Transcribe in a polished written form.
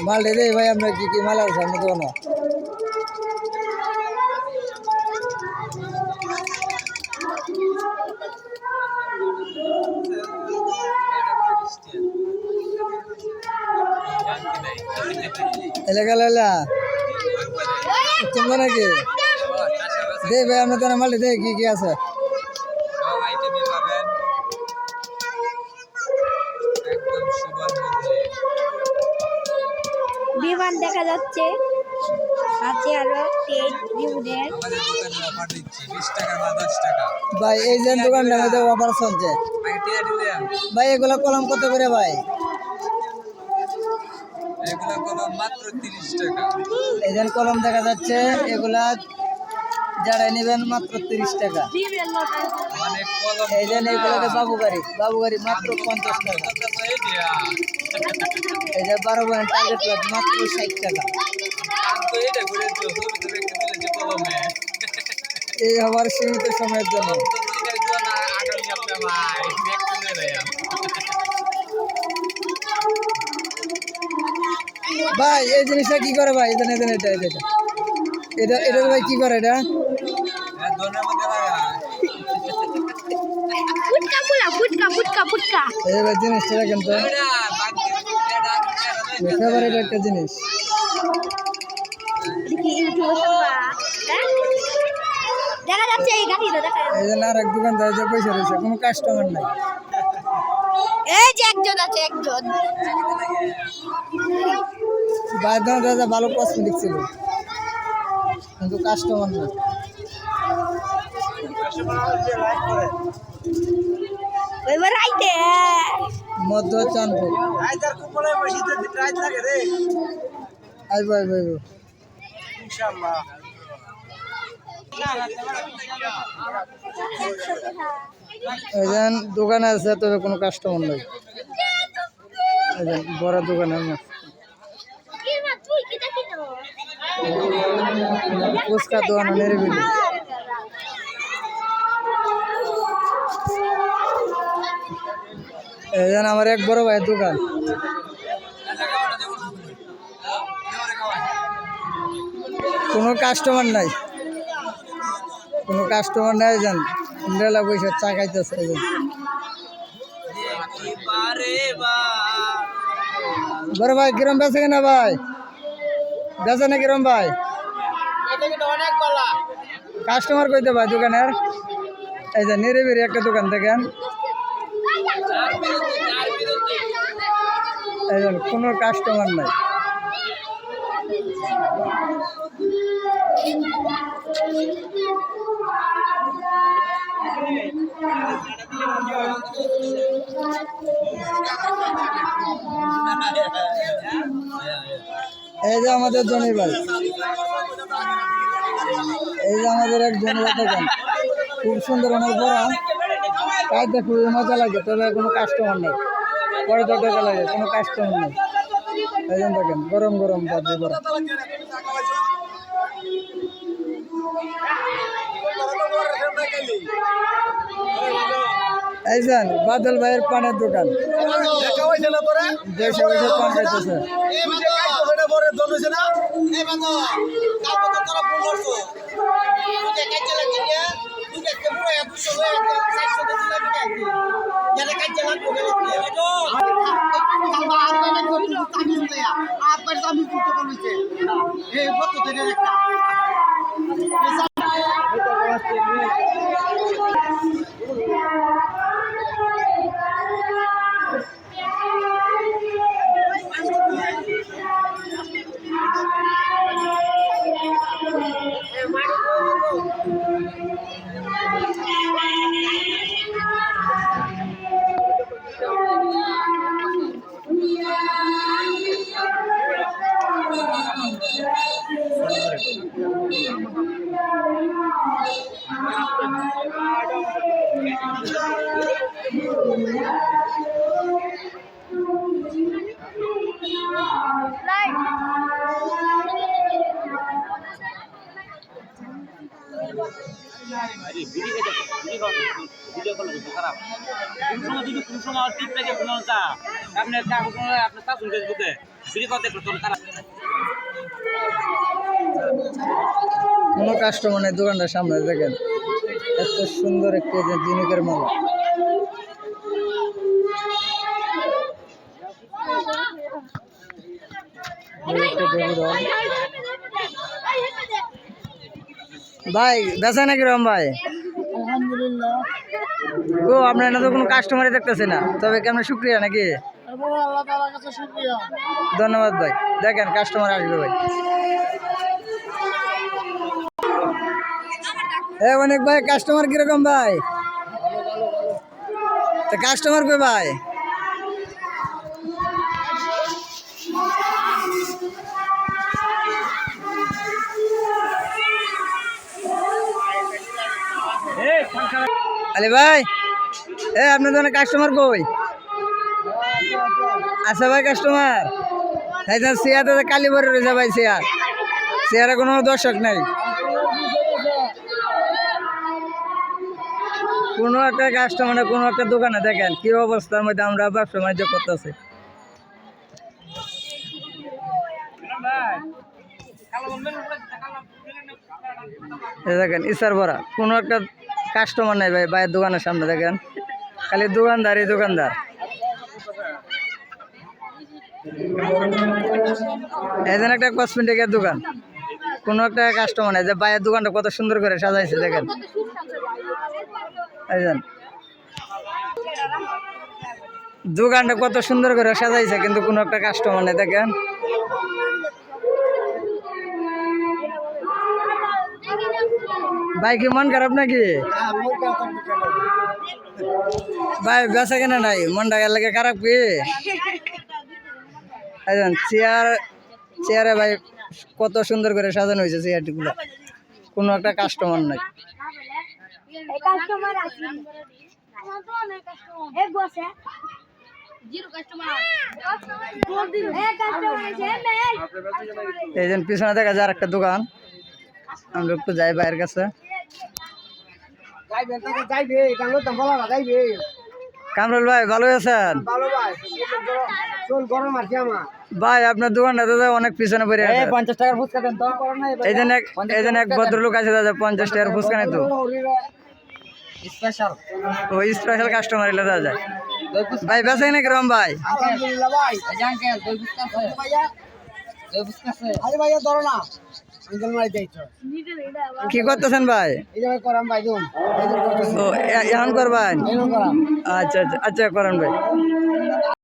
মাল দে ভাই আমরা কি মাল আছে আমি দেবো না এলাকা লালা তোমরা নাকি দে ভাই আমরা তো মাল দে কি আছে বিমান দেখা যাচ্ছে আছে আরো তেল বিমানের ভাই এই যে দোকানটা মধ্যে অফার চলছে ভাই এগুলা কলম কত করে ভাই এগুলা কলম মাত্র 30 টাকা এই যে কলম দেখা যাচ্ছে এগুলা যারা নেবেন মাত্র 30 টাকা মানে কলম এই যে এগুলোতে বাবু গাড়ি মাত্র 50 টাকা এই যে 12 পয়েন্ট টার্গেট প্লাস মাত্র 60 টাকা তো এটা করে দিও ছবি তো দেখতে দিলে যে কলমে এই আবার সীমিত সময়ের জন্য ভাই এই জিনিসটা কি করে ভাই এটা ভাই কি করে এটা ফুটকা এই ভাই জিনিসটা দেখেন তো ফেভারিট একটা জিনিস দেখা যাচ্ছে এই গাড়িটা দেখা যাচ্ছে এই যে আর এক দোকানদার যে পয়সা রয়েছে কোনো কাস্টমার নাই এই যে একজন আছে একজন বাইরে দাদা ভালো কসমেটিক ছিল কিন্তু কাস্টমার নেই এবার আইতে মধ্য চাঁদপুর আইব ইনশাআল্লাহ এজন দোকানে আছে তবে কোনো কাস্টমার নেই এজন বড় দোকানে ফুচকা দোকান নিরিবিলি এজন আমার এক বড় ভাইয়ের দোকান কোনো কাস্টমার নাই জান ইন্দ্রালা পয়সা চা খাইতেছে বড় ভাই কিরম বেছে কিনা ভাই বেছে না কিরম ভাই কাস্টমার কইতে ভাই দোকানের এই যে নিরিবিলি একটা দোকান দেখেন এই কোনো কাস্টমার নাই এই যে আমাদের জনি ভাই এই যে আমাদের এক জনি দোকান খুব সুন্দর আমার বড়া খাইতে খুবই মজা লাগে তবে কোনো কাস্টমার নেই পরে তো টাকা লাগে কোনো কাস্টমার নেই এই জন্য দেখেন গরম বাজি বড়া এই যান বাদল ভাইয়ের পানের দোকান দেশে বসে পান খাইতেছে কোনো কাস্টমার নেই দোকানটার সামনে, দেখেন এত সুন্দর একটি জিনিসের মাল। ভাই বেচা নাকি রকম ভাই? আলহামদুলিল্লাহ। ও আপনার না তো কোনো কাস্টমারই দেখতেছে না, তবে কেমন শুক্রিয়া নাকি? আল্লাহ তাআলার কাছে শুকরিয়া। ধন্যবাদ ভাই, দেখেন কাস্টমার আসবে ভাই। অনেক ভাই কাস্টমার কিরকম ভাই? তো কাস্টমার কই ভাই? আরে ভাই আপনার দোকানে কাস্টমার কই? আচ্ছা ভাই কাস্টমার চেয়ারে কালি ভরে রয়েছে ভাই, চেয়ারে কোনো দর্শক নাই। কোনো একটা কাস্টমার কোনো একটা দোকানে দেখেন কি অবস্থার মধ্যে আমরা ব্যবসা বাণিজ্য করতেছি। দেখেন ইসার ভরা, কোনো একটা কাস্টমার নাই ভাই ভাইয়ের দোকানের সামনে, দেখেন খালি দোকানদারই দোকানদার। এখানে একটা কসমেটিকের দোকান, কোনো একটা কাস্টমার নাই। যে ভাইয়ের দোকানটা কত সুন্দর করে সাজাইছে দেখেন, দোকানটা কত সুন্দর করে সাজাইছে, কিন্তু কোনো একটা কাস্টমার নেই দেখেন। ভাই কি মন খারাপ নাকি ভাই? বেচা কেনা নাই, মনটা লাগে খারাপ কি? চেয়ারে ভাই কত সুন্দর করে সাজানো হয়েছে চেয়ারটি গুলো, কোনো একটা কাস্টমার নাই। এই যে পিছনে দেখা যায় একটা দোকান, আমরা একটু যাই ভাইয়ের কাছে। কামরুল ভাই ভালো আছেন? ভাই আপনার দোকানটা দাদা অনেক পিছনে পড়ে আছে। 50 টাকার ফুচকা দেন তো। এই জন্য এক ভদ্রলোক আছে দাদা, 50 টাকার ফুচকা নেই তো স্পেশাল, ওই স্পেশাল কাস্টমার এলে দাদা যায়। ভাই বেচা কিনা কিরকম ভাই? কি করতেছেন ভাই? ও এখন করবেন? আচ্ছা আচ্ছা আচ্ছা করেন ভাই।